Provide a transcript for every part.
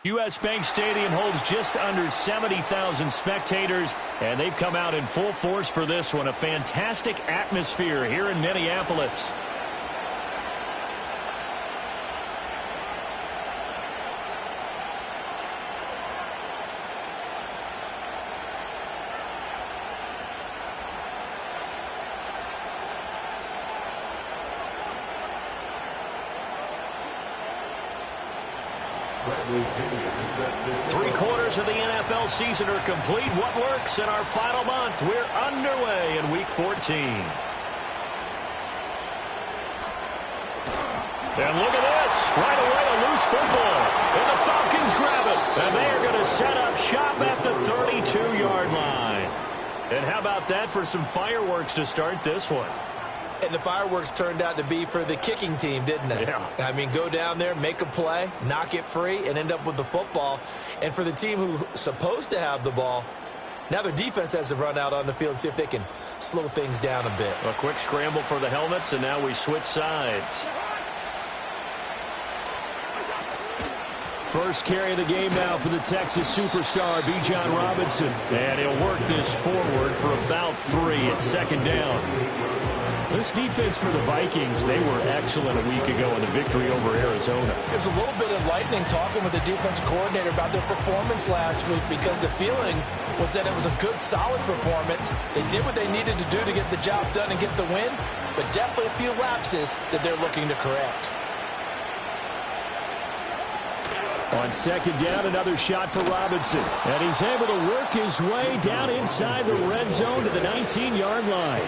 U.S. Bank Stadium holds just under 70,000 spectators, and they've come out in full force for this one. A fantastic atmosphere here in Minneapolis. Three-quarters of the NFL season are complete. What works in our final month? We're underway in Week 14. And look at this. Right away, a loose football. And the Falcons grab it. And they are going to set up shop at the 32-yard line. And how about that for some fireworks to start this one? And the fireworks turned out to be for the kicking team, didn't it? Yeah. I mean, go down there, make a play, knock it free, and end up with the football. And for the team who's supposed to have the ball, now their defense has to run out on the field and see if they can slow things down a bit. A quick scramble for the helmets, and now we switch sides. First carry of the game now for the Texas superstar, Bijan Robinson. And he'll work this forward for about 3 at second down. This defense for the Vikings, they were excellent a week ago in the victory over Arizona. There's a little bit enlightening talking with the defense coordinator about their performance last week, because the feeling was that it was a good, solid performance. They did what they needed to do to get the job done and get the win, but definitely a few lapses that they're looking to correct. On second down, another shot for Robinson. And he's able to work his way down inside the red zone to the 19-yard line.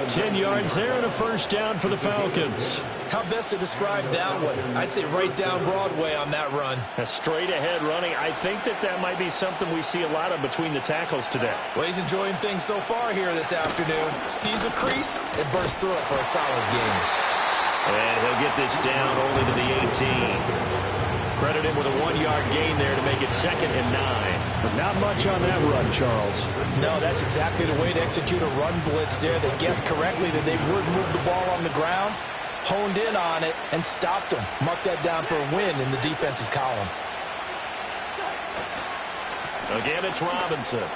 10 yards there and a first down for the Falcons. How best to describe that one? I'd say right down Broadway on that run. A straight-ahead running. I think that might be something we see a lot of between the tackles today. Well, he's enjoying things so far here this afternoon. Sees a crease and bursts through it for a solid game. And he'll get this down only to the 18. Credit him with a 1-yard gain there to make it 2nd and 9. But not much on that run, Charles. No, that's exactly the way to execute a run blitz there. They guessed correctly that they would move the ball on the ground, honed in on it, and stopped them. Mark that down for a win in the defense's column. Again, it's Robinson.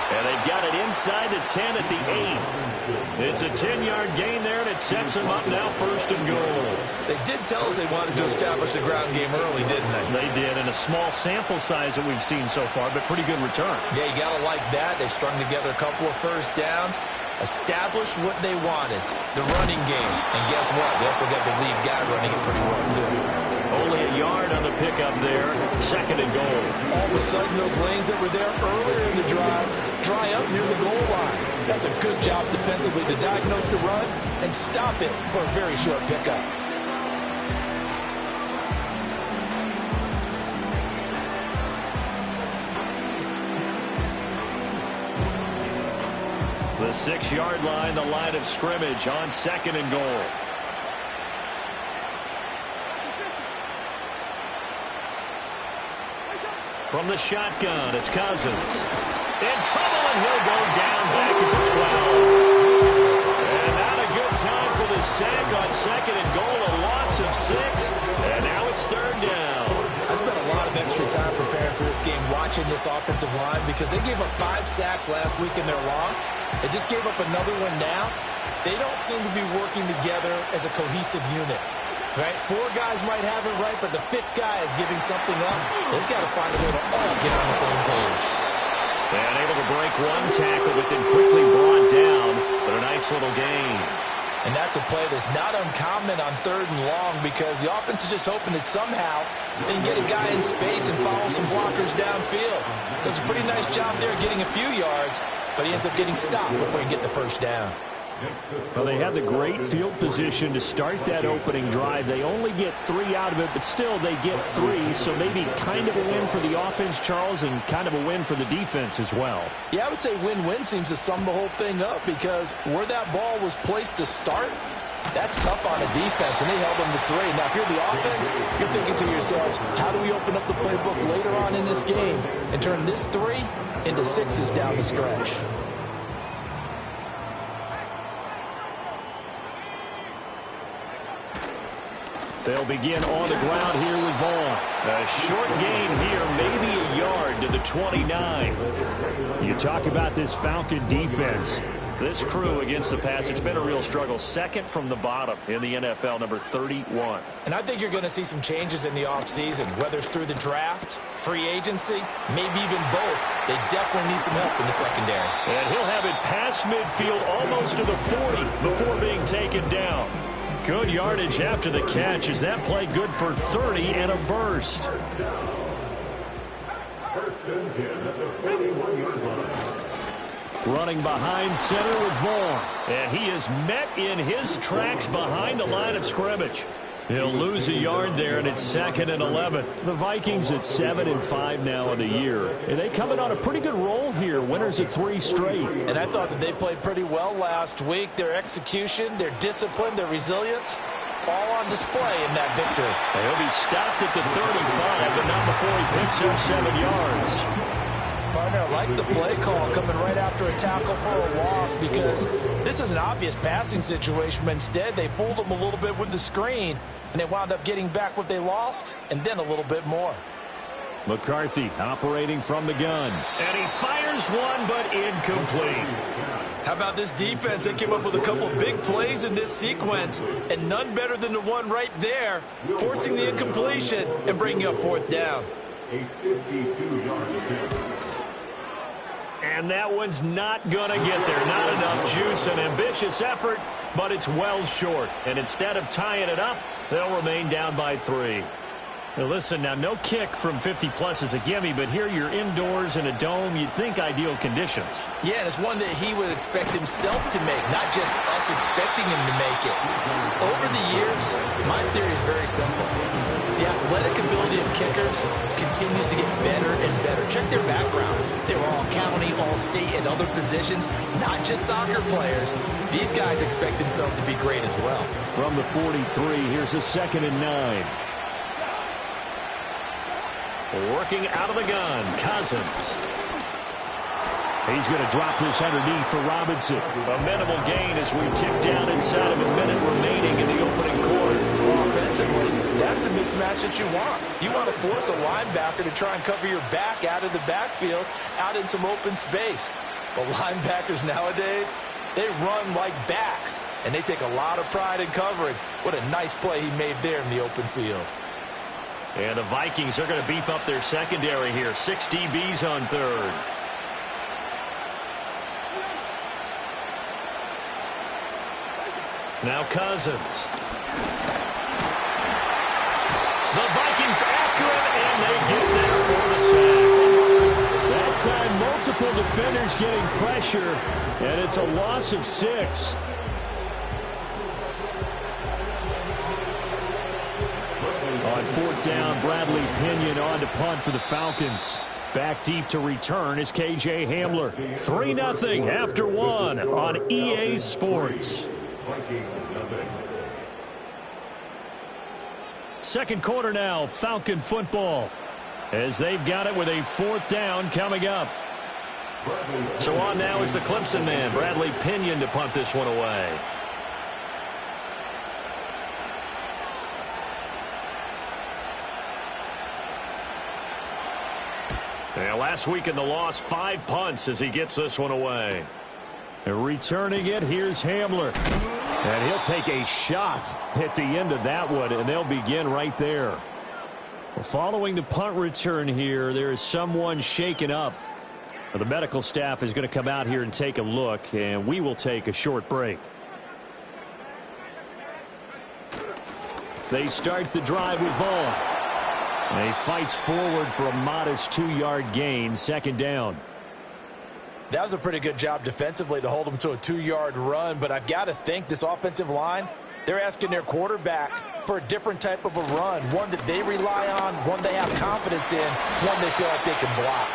And they've got it inside the 10 at the 8. It's a 10-yard gain there, and it sets them up now 1st and goal. They did tell us they wanted to establish the ground game early, didn't they? They did, and a small sample size that we've seen so far, but pretty good return. Yeah, you got to like that. They strung together a couple of first downs, established what they wanted, the running game. And guess what? They also got the lead guy running it pretty well, too. Only a yard on the pickup there, 2nd and goal. All of a sudden, those lanes that were there earlier in the drive dry up near the goal line. That's a good job defensively to diagnose the run and stop it for a very short pickup. The 6-yard line, the line of scrimmage on 2nd and goal. From the shotgun, it's Cousins. In trouble, and he'll go down back at the 12. And not a good time for the sack on 2nd and goal, a loss of 6. And now it's 3rd down. I spent a lot of extra time preparing for this game, watching this offensive line, because they gave up 5 sacks last week in their loss. They just gave up another one now. They don't seem to be working together as a cohesive unit. Right? 4 guys might have it right, but the 5th guy is giving something up. They've got to find a way to all get on the same page. And able to break one tackle, but then quickly brought down. But a nice little gain. And that's a play that's not uncommon on 3rd and long, because the offense is just hoping that somehow they can get a guy in space and follow some blockers downfield. Does a pretty nice job there getting a few yards, but he ends up getting stopped before he can get the first down. Well, they had the great field position to start that opening drive. They only get 3 out of it, but still they get 3, so maybe kind of a win for the offense, Charles, and kind of a win for the defense as well. Yeah, I would say win-win seems to sum the whole thing up, because where that ball was placed to start, that's tough on a defense, and they held them to 3. Now, if you're the offense, you're thinking to yourselves, how do we open up the playbook later on in this game and turn this 3 into 6s down the stretch? They'll begin on the ground here with Vaughn. A short gain here, maybe a yard to the 29. You talk about this Falcon defense. This crew against the pass, it's been a real struggle. Second from the bottom in the NFL, number 31. And I think you're going to see some changes in the offseason, whether it's through the draft, free agency, maybe even both. They definitely need some help in the secondary. And he'll have it past midfield almost to the 40 before being taken down. Good yardage after the catch. Is that play good for 30 and a first? First and 10 at the 41-yard line. Running behind center with Vaughn. And he is met in his tracks behind the line of scrimmage. He'll lose a yard there, and it's 2nd and 11. The Vikings at 7-5 now in the year. And they coming on a pretty good roll here. Winners of 3 straight. And I thought that they played pretty well last week. Their execution, their discipline, their resilience, all on display in that victory. And he'll be stopped at the 35, but not before he picks up 7 yards. Partner, I like the play call coming right after a tackle for a loss because this is an obvious passing situation, but instead they fooled them a little bit with the screen, and they wound up getting back what they lost and then a little bit more. McCarthy operating from the gun. And he fires one, but incomplete. How about this defense? They came up with a couple big plays in this sequence, and none better than the one right there, forcing the incompletion and bringing up 4th down. A 52-yard attempt. And that one's not going to get there. Not enough juice, an ambitious effort, but it's well short. And instead of tying it up, they'll remain down by 3. Now listen, now no kick from 50-plus is a gimme, but here you're indoors in a dome. You'd think ideal conditions. Yeah, and it's one that he would expect himself to make, not just us expecting him to make it. Over the years, my theory is very simple. The athletic ability of kickers continues to get better and better. Check their backgrounds. They were all county, all state, and other positions, not just soccer players. These guys expect themselves to be great as well. From the 43, here's a 2nd and 9. Working out of the gun, Cousins. He's going to drop this underneath for Robinson. A minimal gain as we tick down inside of a minute remaining in the opening quarter. Offensively, that's the mismatch that you want. You want to force a linebacker to try and cover your back out of the backfield, out in some open space. But linebackers nowadays, they run like backs, and they take a lot of pride in covering. What a nice play he made there in the open field. And the Vikings are going to beef up their secondary here. 6 DBs on 3rd. Now Cousins. The Vikings after him, and they get there for the sack. That time, multiple defenders getting pressure, and it's a loss of 6. On 4th down, Bradley Pinion on to punt for the Falcons. Back deep to return is KJ Hamler. 3-0 after 1 on EA Sports. Second quarter now, Falcon football, as they've got it with a 4th down coming up. So on now is the Clemson man, Bradley Pinion, to punt this one away. Yeah, last week in the loss, 5 punts as he gets this one away. And returning it, here's Hamler. And he'll take a shot at the end of that one, and they'll begin right there. Well, following the punt return here, there is someone shaken up. The medical staff is going to come out here and take a look, and we will take a short break. They start the drive with Vaughn. And he fights forward for a modest 2-yard gain, 2nd down. That was a pretty good job defensively to hold them to a 2-yard run, but I've got to think this offensive line, they're asking their quarterback for a different type of a run, one that they rely on, one they have confidence in, one they feel like they can block.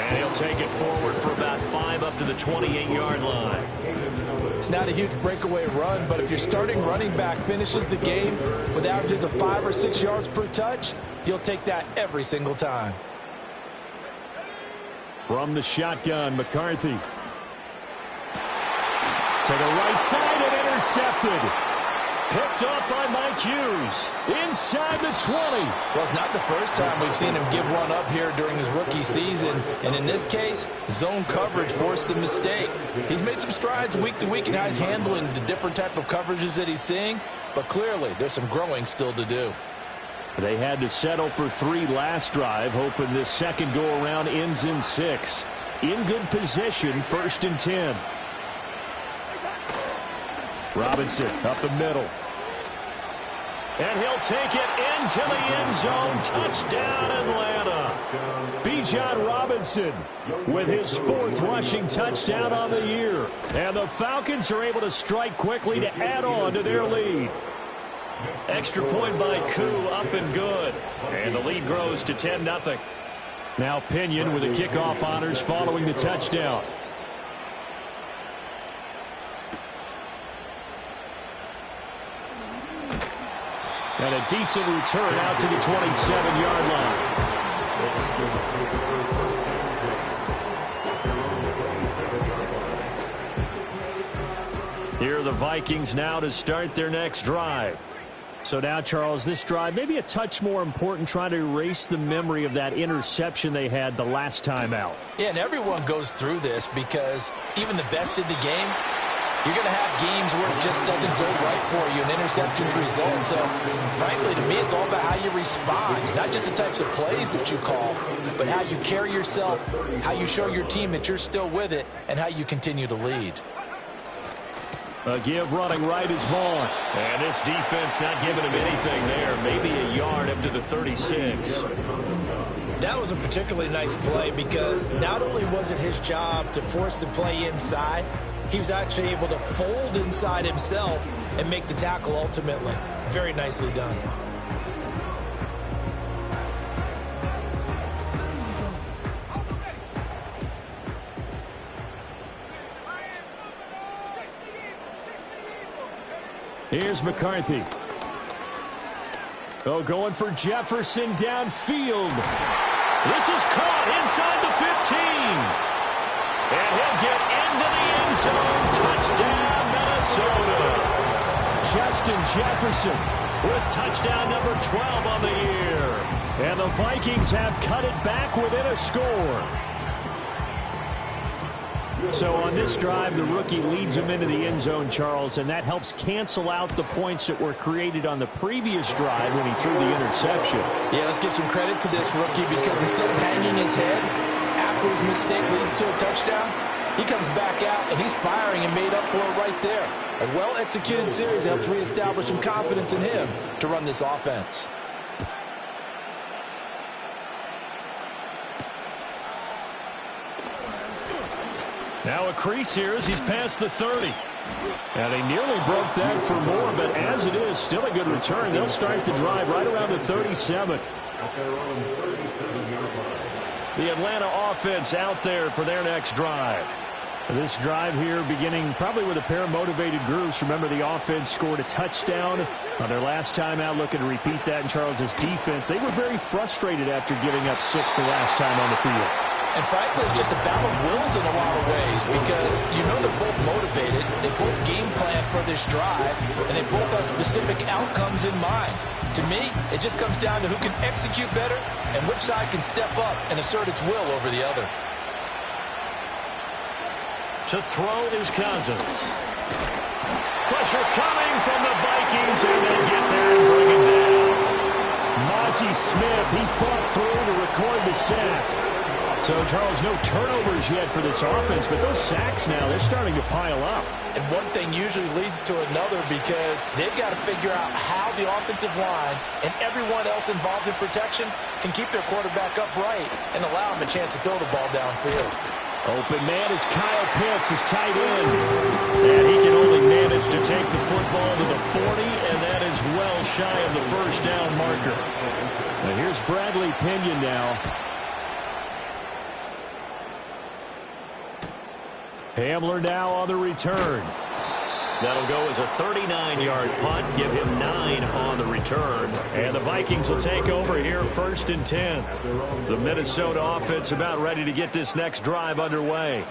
And he'll take it forward for about 5 up to the 28-yard line. It's not a huge breakaway run, but if your starting running back finishes the game with averages of 5 or 6 yards per touch, you'll take that every single time. From the shotgun, McCarthy. To the right side and intercepted. Picked off by Mike Hughes. Inside the 20. Well, it's not the first time we've seen him give one up here during his rookie season. And in this case, zone coverage forced the mistake. He's made some strides week to week in how he's handling the different type of coverages that he's seeing. But clearly, there's some growing still to do. They had to settle for 3 last drive, hoping this second go-around ends in 6. In good position, 1st and 10. Robinson up the middle. And he'll take it into the end zone. Touchdown, Atlanta. Bijan Robinson with his 4th rushing touchdown on the year. And the Falcons are able to strike quickly to add on to their lead. Extra point by Koo, up and good. And the lead grows to 10-0. Now Pinion with the kickoff honors following the touchdown. And a decent return out to the 27-yard line. Here are the Vikings now to start their next drive. So now, Charles, this drive maybe a touch more important, trying to erase the memory of that interception they had the last time out. Yeah, and everyone goes through this because even the best in the game, you're going to have games where it just doesn't go right for you, and interceptions result. So, frankly, to me, it's all about how you respond, not just the types of plays that you call, but how you carry yourself, how you show your team that you're still with it, and how you continue to lead. A give running right is Vaughn. And this defense not giving him anything there. Maybe a yard up to the 36. That was a particularly nice play because not only was it his job to force the play inside, he was actually able to fold inside himself and make the tackle ultimately. Very nicely done. Here's McCarthy. Oh, going for Jefferson downfield. This is caught inside the 15. And he'll get into the end zone. Touchdown, Minnesota. Justin Jefferson with touchdown number 12 on the year. And the Vikings have cut it back within a score. So on this drive, the rookie leads him into the end zone, Charles, and that helps cancel out the points that were created on the previous drive when he threw the interception. Yeah, let's give some credit to this rookie because instead of hanging his head after his mistake leads to a touchdown, he comes back out and he's firing and made up for it right there. A well-executed series helps reestablish some confidence in him to run this offense. Now a crease here as he's past the 30. And they nearly broke that for more, but as it is, still a good return. They'll start the drive right around the 37. The Atlanta offense out there for their next drive. This drive here beginning probably with a pair of motivated groups. Remember, the offense scored a touchdown on their last time out, looking to repeat that in Charles's defense. They were very frustrated after giving up 6 the last time on the field. And frankly, it's just a battle of wills in a lot of ways because you know they're both motivated, they both game plan for this drive, and they both have specific outcomes in mind. To me, it just comes down to who can execute better and which side can step up and assert its will over the other. To throw is Cousins. Pressure coming from the Vikings, and they get there and bring it down. Mozzie Smith, he fought through to record the sack. So, Charles, no turnovers yet for this offense, but those sacks now, they're starting to pile up. And one thing usually leads to another because they've got to figure out how the offensive line and everyone else involved in protection can keep their quarterback upright and allow him a chance to throw the ball downfield. Open man is Kyle Pitts, his tight end. And he can only manage to take the football to the 40, and that is well shy of the first down marker. Now here's Bradley Pinion now. Hamler now on the return. That'll go as a 39-yard punt. Give him 9 on the return. And the Vikings will take over here 1st and 10. The Minnesota offense about ready to get this next drive underway.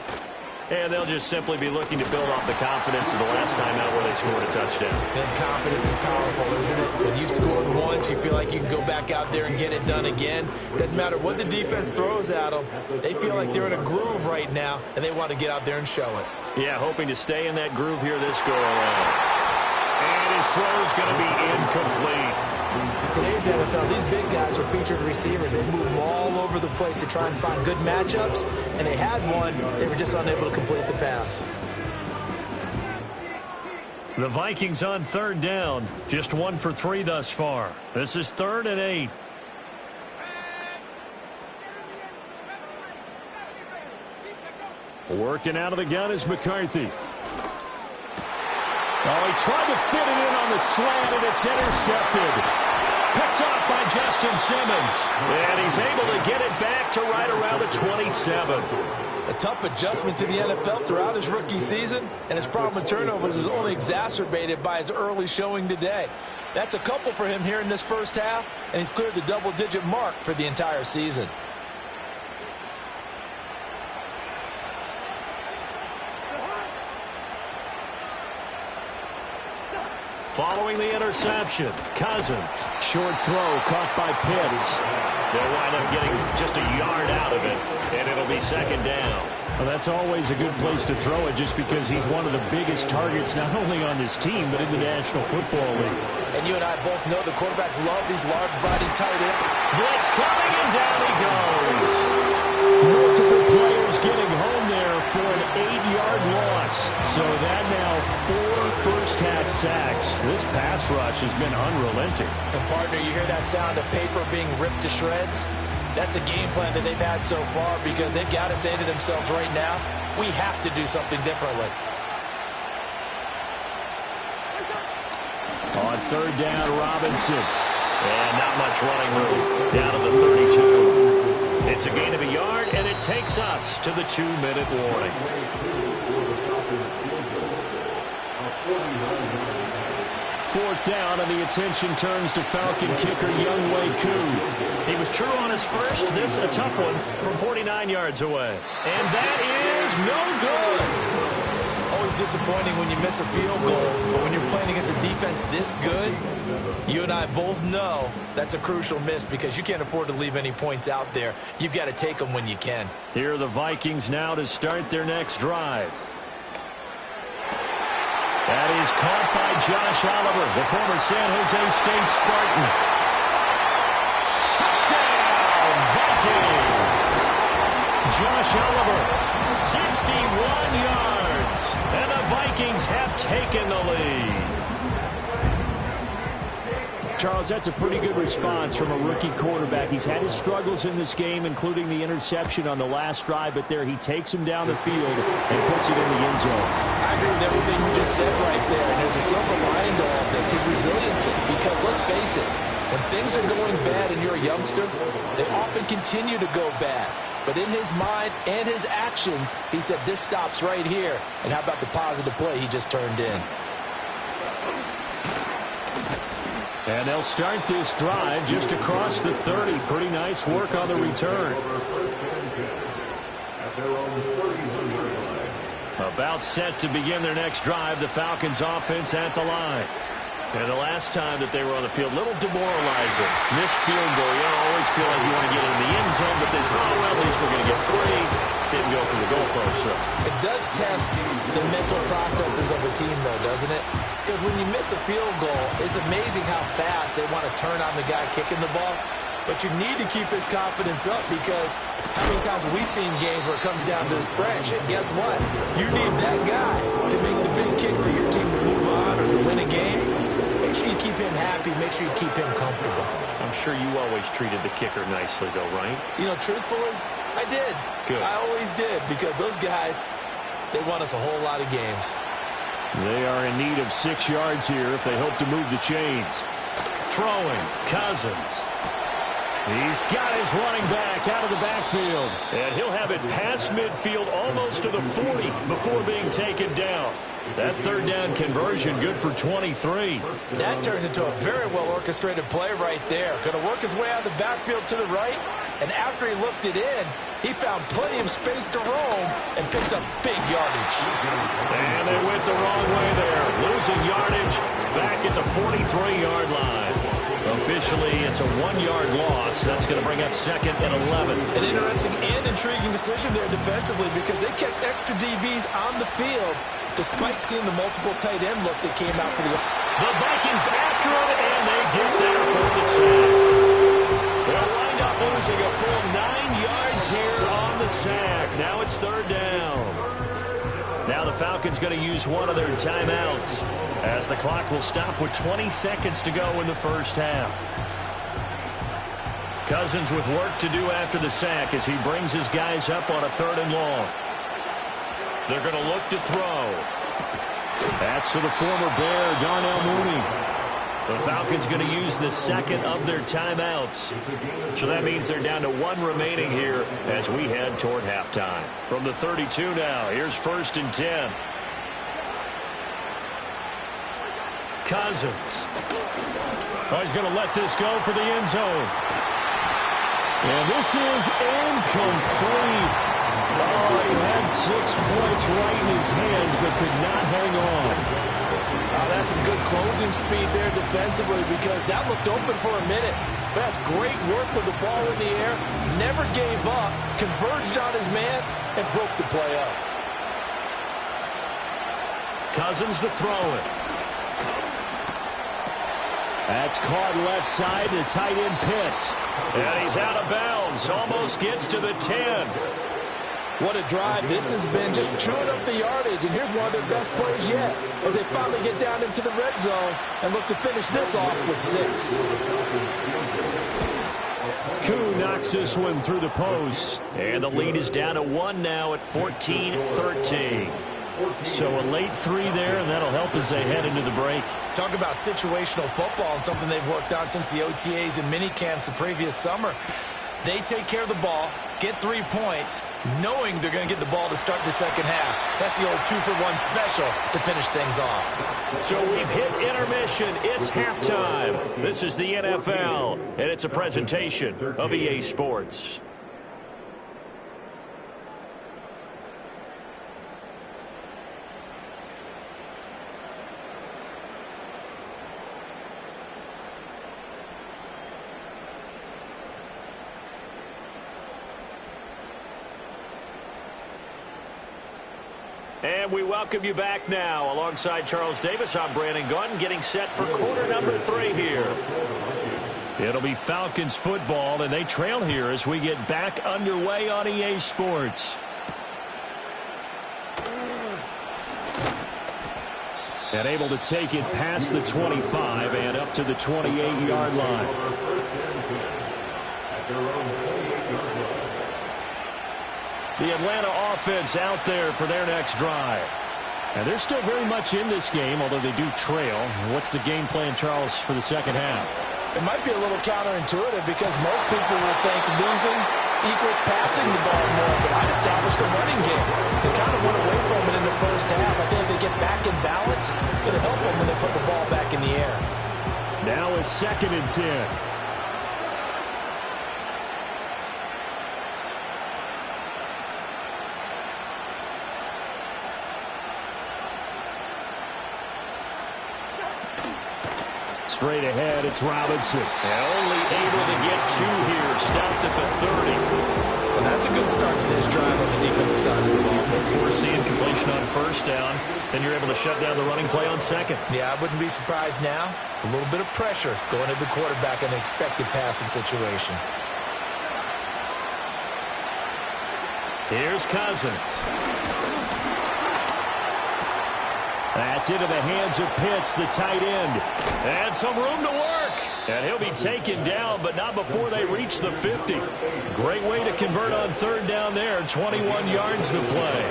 And they'll just simply be looking to build off the confidence of the last time out where they scored a touchdown. And confidence is powerful, isn't it? When you've scored once, you feel like you can go back out there and get it done again. Doesn't matter what the defense throws at them. They feel like they're in a groove right now, and they want to get out there and show it. Yeah, hoping to stay in that groove here this go-around. And his throw's going to be incomplete. In today's NFL, these big guys are featured receivers. They move all over the place to try and find good matchups, and they had one. They were just unable to complete the pass. The Vikings on third down, just 1 for 3 thus far. This is 3rd and 8. Working out of the gun is McCarthy. Oh, he tried to fit it in on the slant, and it's intercepted. Picked off by Justin Simmons. And he's able to get it back to right around the 27. A tough adjustment to the NFL throughout his rookie season, and his problem with turnovers is only exacerbated by his early showing today. That's a couple for him here in this first half, and he's cleared the double-digit mark for the entire season. Following the interception, Cousins. Short throw caught by Pitts. They'll wind up getting just a yard out of it, and it'll be 2nd down. Well, that's always a good place to throw it just because he's one of the biggest targets not only on this team but in the National Football League. And you and I both know the quarterbacks love these large-bodied tight ends. Blitz coming, and down he goes. Multiple players getting home there for an 8-yard loss. So that now 4 first-half sacks. This pass rush has been unrelenting. And, partner, you hear that sound of paper being ripped to shreds? That's the game plan that they've had so far because they've got to say to themselves right now, we have to do something differently. On 3rd down, Robinson. And not much running room. Down to the 32. It's a gain of a yard, and it takes us to the 2-minute warning. 4th down, and the attention turns to Falcon kicker Younghoe Koo. He was true on his first. This a tough one from 49 yards away. And that is no good. Always disappointing when you miss a field goal, but when you're playing against a defense this good, you and I both know that's a crucial miss because you can't afford to leave any points out there. You've got to take them when you can. Here are the Vikings now to start their next drive. That is caught by Josh Oliver, the former San Jose State Spartan. Touchdown, Vikings! Josh Oliver, 61 yards, and the Vikings have taken the lead. Charles, that's a pretty good response from a rookie quarterback. He's had his struggles in this game, including the interception on the last drive, but there he takes him down the field and puts it in the end zone. I agree with everything you just said right there, and there's a silver lining to all of this, his resiliency, because let's face it, when things are going bad and you're a youngster, they often continue to go bad. But in his mind and his actions, he said, this stops right here. And how about the positive play he just turned in? And they'll start this drive just across the 30. Pretty nice work on the return. About set to begin their next drive, the Falcons offense at the line. And the last time that they were on the field, little demoralizing. Missed field goal. You always feel like you want to get in the end zone, but then, well, at least we're going to get 3. Didn't go for the goalpost, so. It does test the mental processes of a team, though, doesn't it? Because when you miss a field goal, it's amazing how fast they want to turn on the guy kicking the ball. But you need to keep his confidence up because how many times have we seen games where it comes down to the stretch? And guess what? You need that guy to make the big kick for your team to move on or to win a game. Make sure you keep him happy. Make sure you keep him comfortable. I'm sure you always treated the kicker nicely, though, right? You know, truthfully, I did. Good. I always did because those guys, they won us a whole lot of games. They are in need of 6 yards here if they hope to move the chains. Throwing, Cousins. He's got his running back out of the backfield. And he'll have it past midfield almost to the 40 before being taken down. That 3rd down conversion good for 23. That turned into a very well-orchestrated play right there. Going to work his way out of the backfield to the right. And after he looked it in, he found plenty of space to roam and picked up big yardage. And they went the wrong way there. Losing yardage back at the 43-yard line. Officially, it's a 1-yard loss. That's going to bring up 2nd and 11. An interesting and intriguing decision there defensively because they kept extra DBs on the field despite seeing the multiple tight end look that came out for the... The Vikings after it, and they get there for the sack. They'll wind up losing a full 9 yards here on the sack. Now it's 3rd down. Now the Falcons going to use one of their timeouts as the clock will stop with 20 seconds to go in the first half. Cousins with work to do after the sack as he brings his guys up on a 3rd and long. They're going to look to throw. That's to the former Bear, Darnell Mooney. The Falcons going to use the 2nd of their timeouts. So that means they're down to 1 remaining here as we head toward halftime. From the 32 now, here's 1st and 10. Cousins. Oh, he's going to let this go for the end zone. And this is incomplete. Oh, he had 6 points right in his hands, but could not hang on. Oh, that's some good closing speed there defensively because that looked open for a minute. But that's great work with the ball in the air. Never gave up, converged on his man, and broke the play up. Cousins to throw it. That's caught left side to tight end Pitts. And he's out of bounds. Almost gets to the 10. What a drive this has been, just chewing up the yardage. And here's one of their best plays yet as they finally get down into the red zone and look to finish this off with 6. Koo knocks this one through the post. And the lead is down to 1 now at 14-13. So a late 3 there, and that'll help as they head into the break. Talk about situational football and something they've worked on since the OTAs and mini camps the previous summer. They take care of the ball, get 3 points, knowing they're going to get the ball to start the second half. That's the old 2-for-1 special to finish things off. So we've hit intermission. It's halftime. This is the NFL, and it's a presentation of EA Sports. And we welcome you back now. Alongside Charles Davis, I'm Brandon Gunn, getting set for quarter number 3 here. It'll be Falcons football, and they trail here as we get back underway on EA Sports. And able to take it past the 25 and up to the 28-yard line. The Atlanta offense out there for their next drive. And they're still very much in this game, although they do trail. What's the game plan, Charles, for the second half? It might be a little counterintuitive because most people will think losing equals passing the ball more, but I'd establish the running game. They kind of went away from it in the first half. I think if they get back in balance, it'll help them when they put the ball back in the air. Now it's 2nd and 10. Straight ahead, it's Robinson. And only able to get 2 here. Stopped at the 30. Well, that's a good start to this drive on the defensive side of the ball. Forcing completion on first down. Then you're able to shut down the running play on second. Yeah, I wouldn't be surprised now. A little bit of pressure going at the quarterback in an expected passing situation. Here's Cousins. That's into the hands of Pitts, the tight end. And some room to work. And he'll be taken down, but not before they reach the 50. Great way to convert on 3rd down there. 21 yards to play.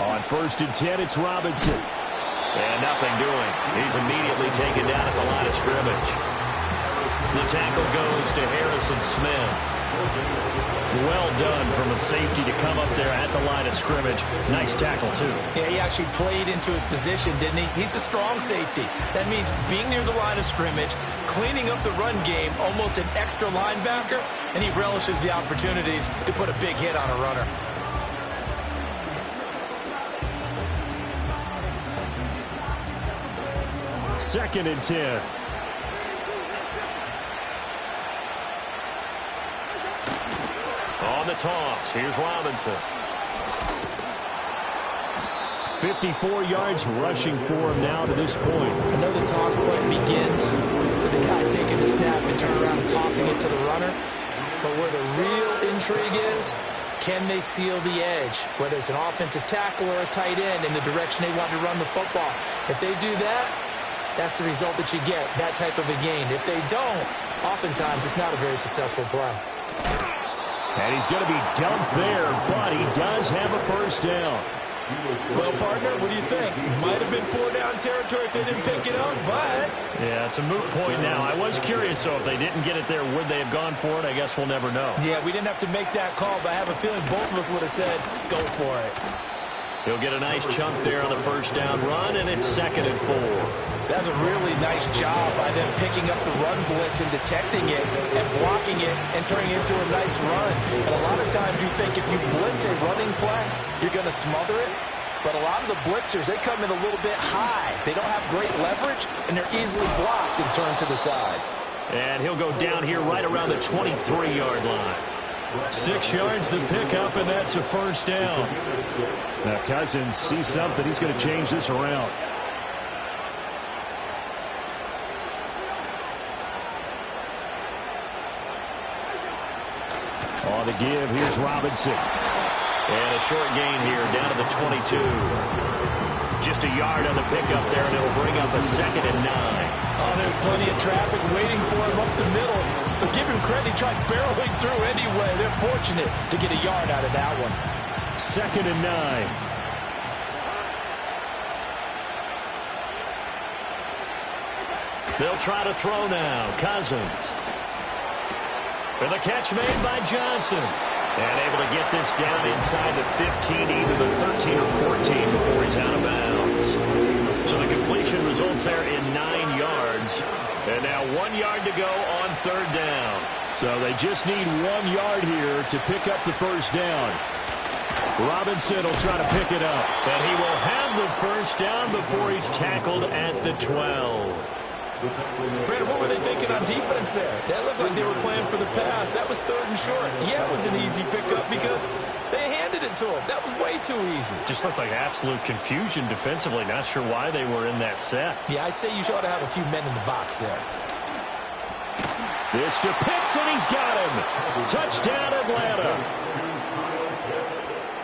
On 1st and 10, it's Robinson. And nothing doing. He's immediately taken down at the line of scrimmage. The tackle goes to Harrison Smith. Well done from a safety to come up there at the line of scrimmage. Nice tackle, too. Yeah, he actually played into his position, didn't he? He's a strong safety. That means being near the line of scrimmage, cleaning up the run game, almost an extra linebacker, and he relishes the opportunities to put a big hit on a runner. Second and 10. On the toss, here's Robinson. 54 yards rushing for him now to this point. I know the toss play begins with the guy taking the snap and turn around and tossing it to the runner. But where the real intrigue is, can they seal the edge? Whether it's an offensive tackle or a tight end in the direction they want to run the football. If they do that, that's the result that you get, that type of a gain. If they don't, oftentimes it's not a very successful play. And he's going to be dumped there, but he does have a first down. Well, partner, what do you think? Might have been 4-down territory if they didn't pick it up, but... Yeah, it's a moot point now. I was curious, so if they didn't get it there, would they have gone for it? I guess we'll never know. Yeah, we didn't have to make that call, but I have a feeling both of us would have said, go for it. He'll get a nice chunk there on the first down run, and it's 2nd and 4. That's a really nice job by them picking up the run blitz and detecting it and blocking it and turning it into a nice run. And a lot of times you think if you blitz a running play, you're going to smother it. But a lot of the blitzers, they come in a little bit high. They don't have great leverage, and they're easily blocked and turned to the side. And he'll go down here right around the 23-yard line. 6 yards to pick up, and that's a first down. Now Cousins sees something. He's going to change this around. On the give, here's Robinson. And a short gain here, down to the 22. Just a yard on the pickup there, and it'll bring up a 2nd and 9. Oh, there's plenty of traffic waiting for him up the middle. But give him credit, he tried barreling through anyway. They're fortunate to get a yard out of that one. 2nd and 9. They'll try to throw now. Cousins. With a catch made by Johnson. And able to get this down inside the 15, either the 13 or 14 before he's out of bounds. So the completion results there in 9 yards. And now 1 yard to go on 3rd down. So they just need 1 yard here to pick up the first down. Robinson will try to pick it up. And he will have the first down before he's tackled at the 12. Brandon, what were they thinking on defense there? That looked like they were playing for the pass. That was 3rd and short. Yeah, it was an easy pickup because they handed it to him. That was way too easy. Just looked like absolute confusion defensively. Not sure why they were in that set. Yeah, I'd say you ought to have a few men in the box there. This to Pitts, and he's got him. Touchdown, Atlanta.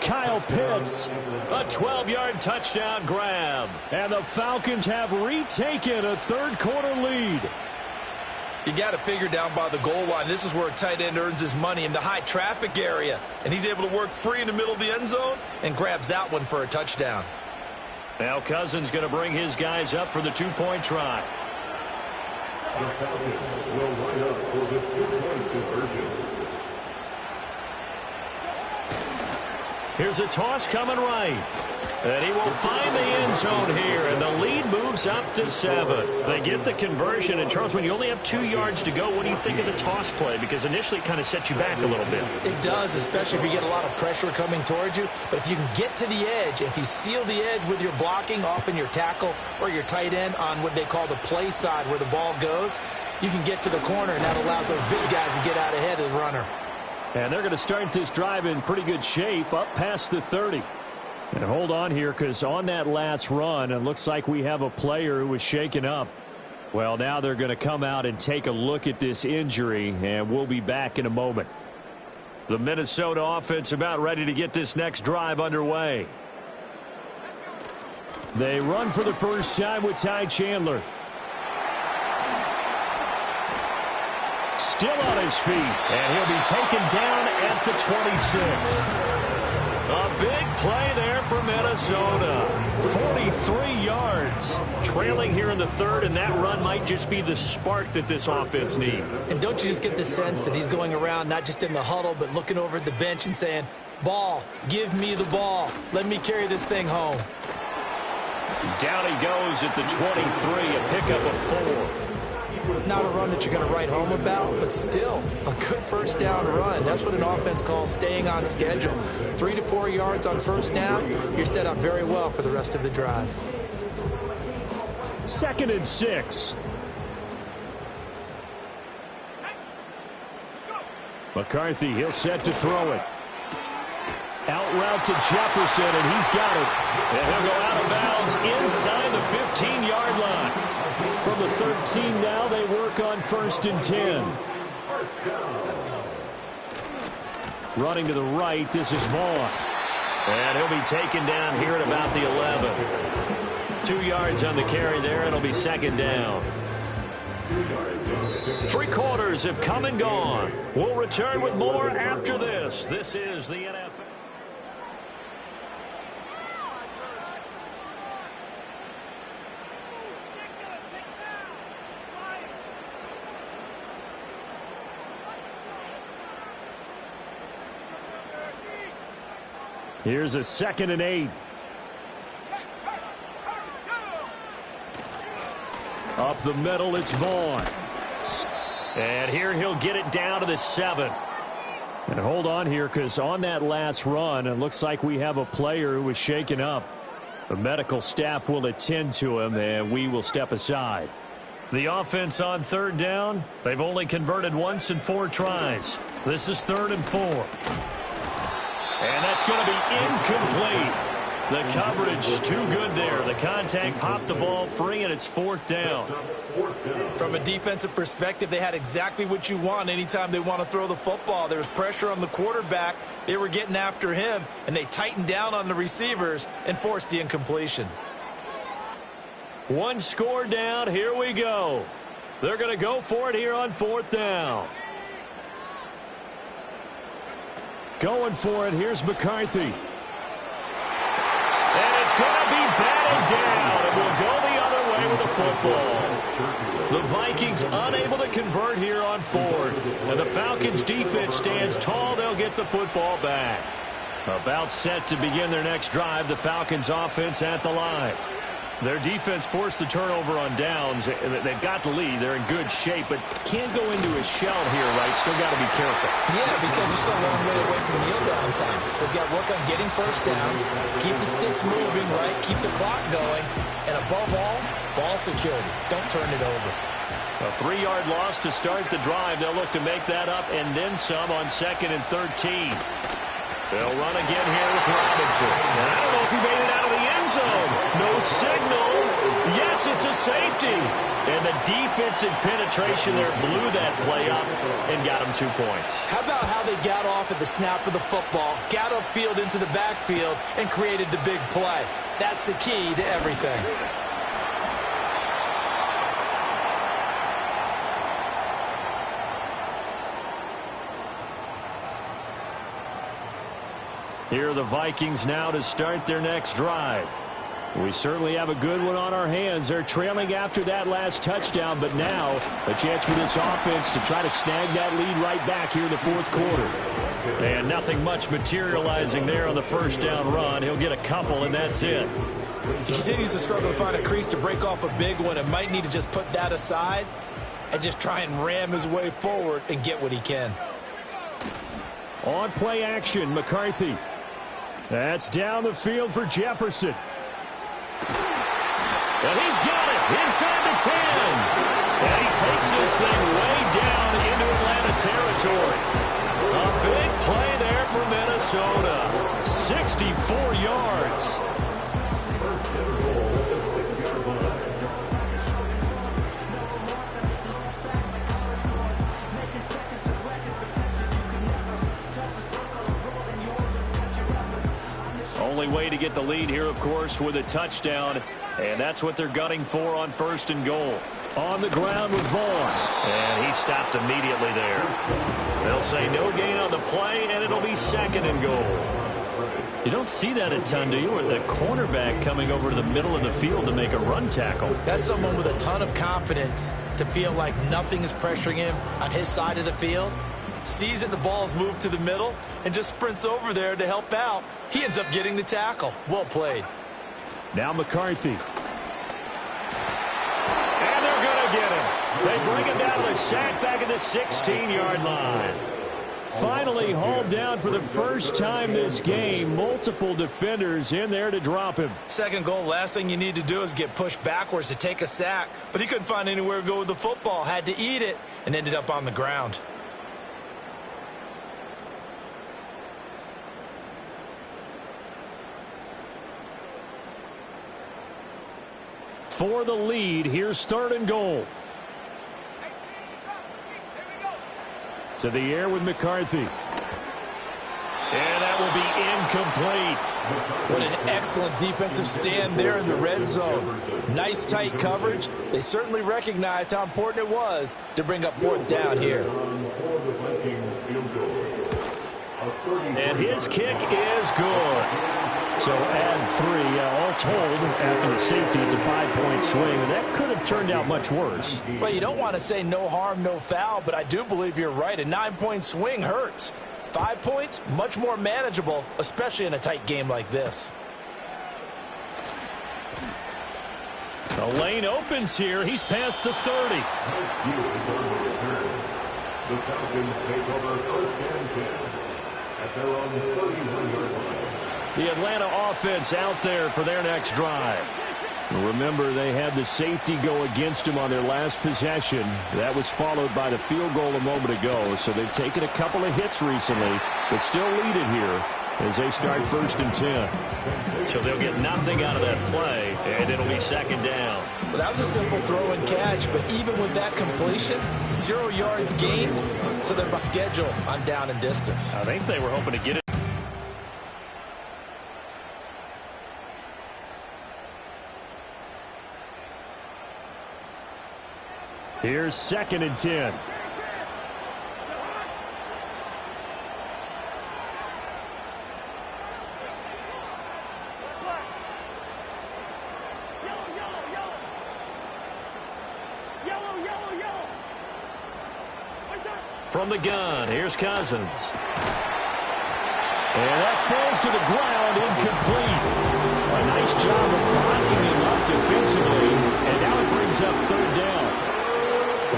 Kyle Pitts. A 12-yard touchdown grab. And the Falcons have retaken a third-quarter lead. You got to figure down by the goal line. This is where a tight end earns his money in the high traffic area. And he's able to work free in the middle of the end zone and grabs that one for a touchdown. Now Cousins going to bring his guys up for the 2-point try. The Falcons will line up for the 2-point conversion. Here's a toss coming right. And he will find the end zone here, and the lead moves up to 7. They get the conversion, and Charles, when you only have 2 yards to go, what do you think of the toss play? Because initially it kind of sets you back a little bit. It does, especially if you get a lot of pressure coming towards you. But if you can get to the edge, if you seal the edge with your blocking, often your tackle or your tight end on what they call the play side where the ball goes, you can get to the corner, and that allows those big guys to get out ahead of the runner. And they're going to start this drive in pretty good shape up past the 30. And hold on here, because on that last run, it looks like we have a player who was shaken up. Well, now they're going to come out and take a look at this injury, and we'll be back in a moment. The Minnesota offense about ready to get this next drive underway. They run for the first time with Ty Chandler. Still on his feet. And he'll be taken down at the 26. A big play there for Minnesota. 43 yards. Trailing here in the third, and that run might just be the spark that this offense needs. And don't you just get the sense that he's going around not just in the huddle, but looking over at the bench and saying, ball, give me the ball. Let me carry this thing home. Down he goes at the 23, a pickup of 4. Not a run that you're going to write home about, but still a good first down run. That's what an offense calls staying on schedule. 3 to 4 yards on first down, you're set up very well for the rest of the drive. 2nd and 6. McCarthy, he'll set to throw it. Out route to Jefferson, and he's got it. And he'll go out of bounds inside the 15-yard line. From the 13 now, they work on 1st and 10. Running to the right, this is Vaughn. And he'll be taken down here at about the 11. 2 yards on the carry there. It'll be 2nd down. 3 quarters have come and gone. We'll return with more after this. This is the NFL. Here's a 2nd and 8. Up the middle, it's Vaughn. And here he'll get it down to the 7. And hold on here, because on that last run, it looks like we have a player who was shaken up. The medical staff will attend to him, and we will step aside. The offense on 3rd down, they've only converted once in 4 tries. This is 3rd and 4. And that's going to be incomplete. The coverage too good there. The contact popped the ball free, and it's 4th down. From a defensive perspective, they had exactly what you want anytime they want to throw the football. There was pressure on the quarterback. They were getting after him, and they tightened down on the receivers and forced the incompletion. 1 score down. Here we go. They're going to go for it here on 4th down. Going for it, here's McCarthy. And it's going to be batted down. It will go the other way with the football. The Vikings unable to convert here on 4th. And the Falcons defense stands tall. They'll get the football back. About set to begin their next drive. The Falcons offense at the line. Their defense forced the turnover on downs. They've got the lead. They're in good shape, but can't go into a shell here, right? Still got to be careful. Yeah, because they're still a long way away from kneel down time. So they've got to work on getting first downs, keep the sticks moving, right? Keep the clock going. And above all, ball security. Don't turn it over. A 3-yard loss to start the drive. They'll look to make that up and then some on 2nd and 13. They'll run again here with Robinson. And I don't know if he made it out of the end zone. No signal. Yes, it's a safety. And the defensive penetration there blew that play up and got him 2 points. How about how they got off at the snap of the football, got upfield into the backfield, and created the big play? That's the key to everything. Here are the Vikings now to start their next drive. We certainly have a good one on our hands. They're trailing after that last touchdown, but now a chance for this offense to try to snag that lead right back here in the 4th quarter. And nothing much materializing there on the first down run. He'll get a couple, and that's it. He continues to struggle to find a crease to break off a big one and might need to just put that aside and just try and ram his way forward and get what he can. On play action, McCarthy. That's down the field for Jefferson. And he's got it inside the 10. And he takes this thing way down into Atlanta territory. A big play there for Minnesota. 64 yards. Only way to get the lead here, of course, with a touchdown. And that's what they're gunning for on 1st and goal. On the ground with Vaughn. And he stopped immediately there. They'll say no gain on the play, and it'll be 2nd and goal. You don't see that a ton, do you? Or the cornerback coming over to the middle of the field to make a run tackle. That's someone with a ton of confidence to feel like nothing is pressuring him on his side of the field. Sees that the ball's moved to the middle and just sprints over there to help out. He ends up getting the tackle. Well played. Now McCarthy. And they're going to get him. They bring him down to the sack back at the 16-yard line. Finally hauled down for the first time this game. Multiple defenders in there to drop him. Second goal, last thing you need to do is get pushed backwards to take a sack. But he couldn't find anywhere to go with the football. Had to eat it and ended up on the ground. For the lead, here's third and goal. To the air with McCarthy. And that will be incomplete. What an excellent defensive stand there in the red zone. Nice tight coverage. They certainly recognized how important it was to bring up fourth down here. And his kick is good. So add 3, all told, after the safety, it's a 5-point swing. And that could have turned out much worse. Well, you don't want to say no harm, no foul, but I do believe you're right. A 9-point swing hurts. 5 points, much more manageable, especially in a tight game like this. The lane opens here. He's past the 30. The Falcons take over first and 10 at their own 31-yard line. The Atlanta offense out there for their next drive. Remember, they had the safety go against them on their last possession. That was followed by the field goal a moment ago, so they've taken a couple of hits recently, but still lead it here as they start first and 10. So they'll get nothing out of that play, and it'll be second down. Well, that was a simple throw and catch, but even with that completion, 0 yards gained, so they're by schedule on down and distance. I think they were hoping to get it. Here's second and 10. From the gun, here's Cousins. And that falls to the ground, incomplete. A nice job of bodying him up defensively, and now it brings up third down.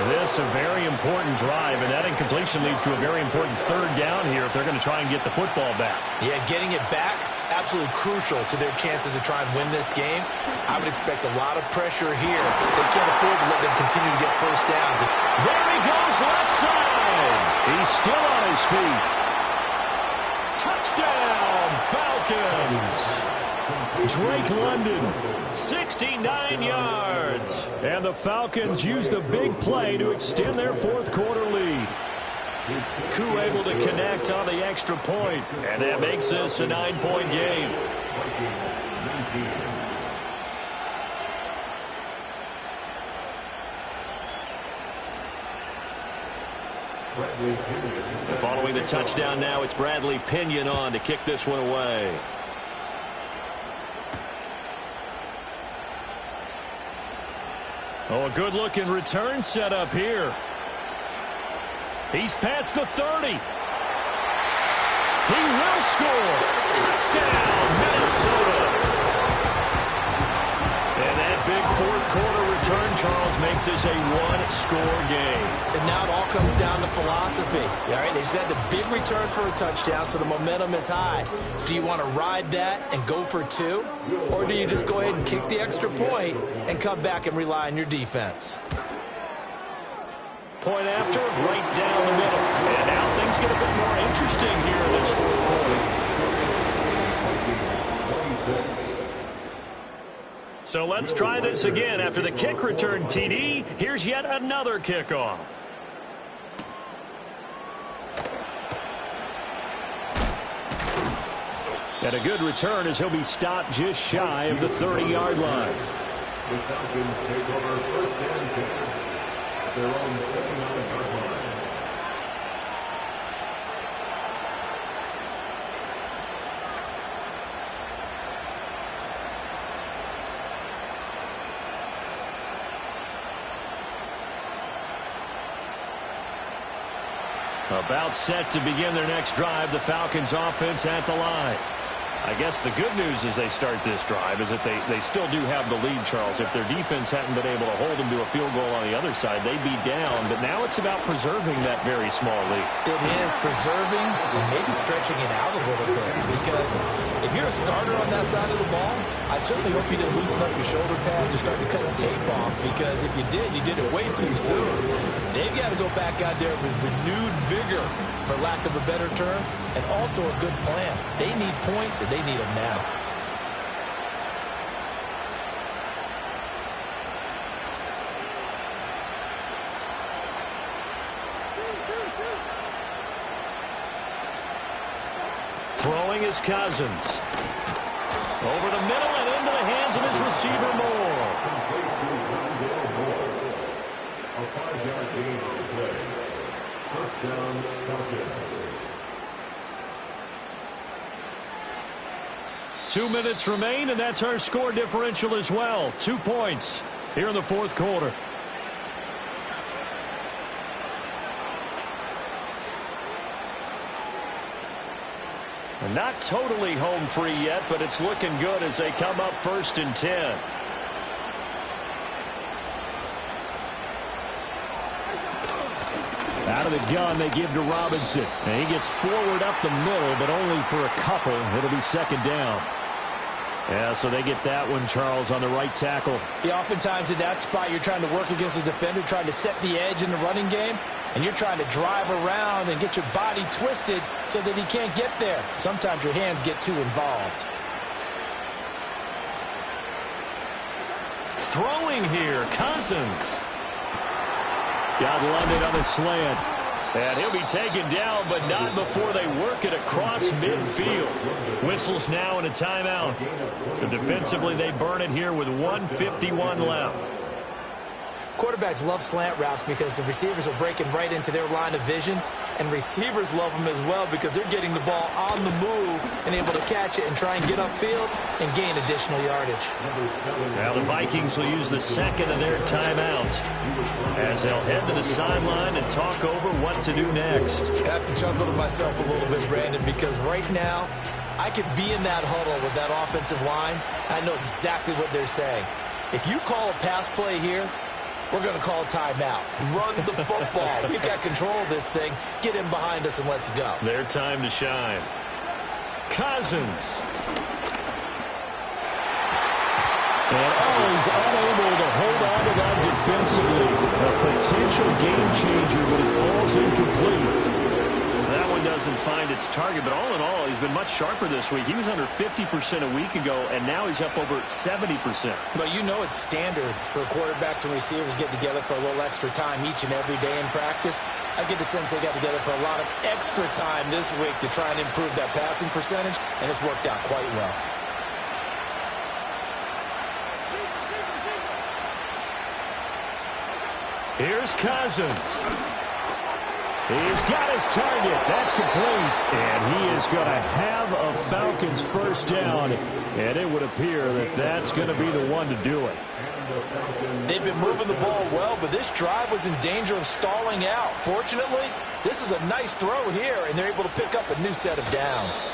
This a very important drive, and that incompletion leads to a very important third down here if they're going to try and get the football back. Yeah, getting it back, absolutely crucial to their chances to try and win this game. I would expect a lot of pressure here. They can't afford to let them continue to get first downs. There he goes, left side. He's still on his feet. Touchdown, Falcons. Drake London, 69 yards. And the Falcons use the big play to extend their fourth quarter lead. Koo able to connect on the extra point, and that makes this a 9-point game. And following the touchdown now, it's Bradley Pinion on to kick this one away. Oh, a good-looking return set up here. He's past the 30. He will score. Touchdown, Minnesota. And that big fourth-quarter return, Charles, makes this a one-score game. And now it all comes down to philosophy. All right, they just had a big return for a touchdown, so the momentum is high. Do you want to ride that and go for 2? Or do you just go ahead and kick the extra point and come back and rely on your defense? Point after, right down the middle. And now things get a bit more interesting here in this fourth quarter. So let's try this again. After the kick return TD, here's yet another kickoff. And a good return as he'll be stopped just shy of the 30-yard line. The Falcons take over first and 10 at their own 39-yard line. About set to begin their next drive. The Falcons offense at the line. I guess the good news as they start this drive is that they still do have the lead, Charles. If their defense hadn't been able to hold them to a field goal on the other side, they'd be down. But now it's about preserving that very small lead. It is preserving and maybe stretching it out a little bit, because if you're a starter on that side of the ball, I certainly hope you didn't loosen up your shoulder pads or start to cut the tape off, because if you did, you did it way too soon. They've got to go back out there with renewed vigor, for lack of a better term, and also a good plan. They need points, and they need them now. Throwing is Cousins. Over the middle and into the hands of his receiver, Moore. A 5-yard gain on the play. First down, Falcons. 2 minutes remain, and that's our score differential as well. 2 points here in the fourth quarter. And not totally home free yet, but it's looking good as they come up 1st and 10. Out of the gun, they give to Robinson. And he gets forward up the middle, but only for a couple. It'll be 2nd down. Yeah, so they get that one, Charles, on the right tackle. Yeah, oftentimes in that spot, you're trying to work against a defender, trying to set the edge in the running game, and you're trying to drive around and get your body twisted so that he can't get there. Sometimes your hands get too involved. Throwing here, Cousins. Got London on the slant. And he'll be taken down, but not before they work it across midfield. Whistles now and a timeout. So defensively, they burn it here with 1:51 left. Quarterbacks love slant routes because the receivers are breaking right into their line of vision, and receivers love them as well because they're getting the ball on the move and able to catch it and try and get upfield and gain additional yardage. Now the Vikings will use the second of their timeouts as they'll head to the sideline and talk over what to do next. I have to chuckle to myself a little bit, Brandon, because right now I could be in that huddle with that offensive line. I know exactly what they're saying. If you call a pass play here, we're going to call a timeout. Run the football. We've got control of this thing. Get in behind us and let's go. Their time to shine. Cousins. And he's unable to hold on to that defensively. A potential game changer, but it falls incomplete. That one doesn't find its target, but all in all, he's been much sharper this week. He was under 50% a week ago, and now he's up over 70%. But you know it's standard for quarterbacks and receivers get together for a little extra time each and every day in practice. I get the sense they got together for a lot of extra time this week to try and improve that passing percentage, and it's worked out quite well. Here's Cousins. He's got his target. That's complete. And he is going to have a Falcons first down. And it would appear that that's going to be the one to do it. They've been moving the ball well, but this drive was in danger of stalling out. Fortunately, this is a nice throw here, and they're able to pick up a new set of downs.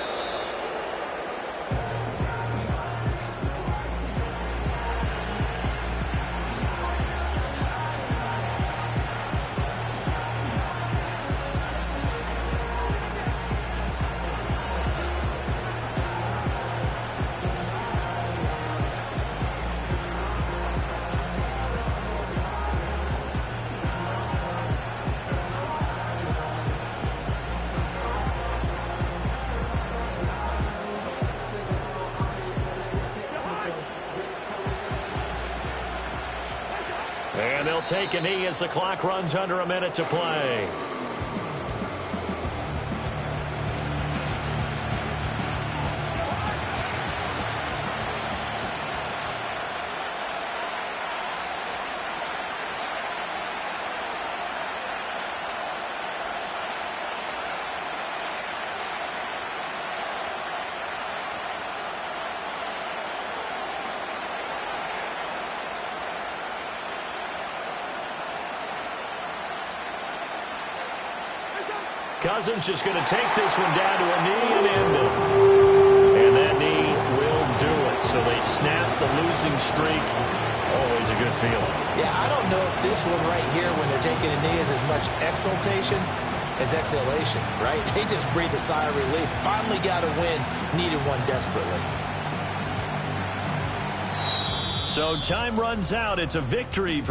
And they'll take a knee as the clock runs under a minute to play. Cousins just going to take this one down to a knee and end it. And that knee will do it. So they snap the losing streak. Always a good feeling. Yeah, I don't know if this one right here when they're taking a knee is as much exultation as exhalation, right? They just breathe a sigh of relief. Finally got a win. Needed one desperately. So time runs out. It's a victory for the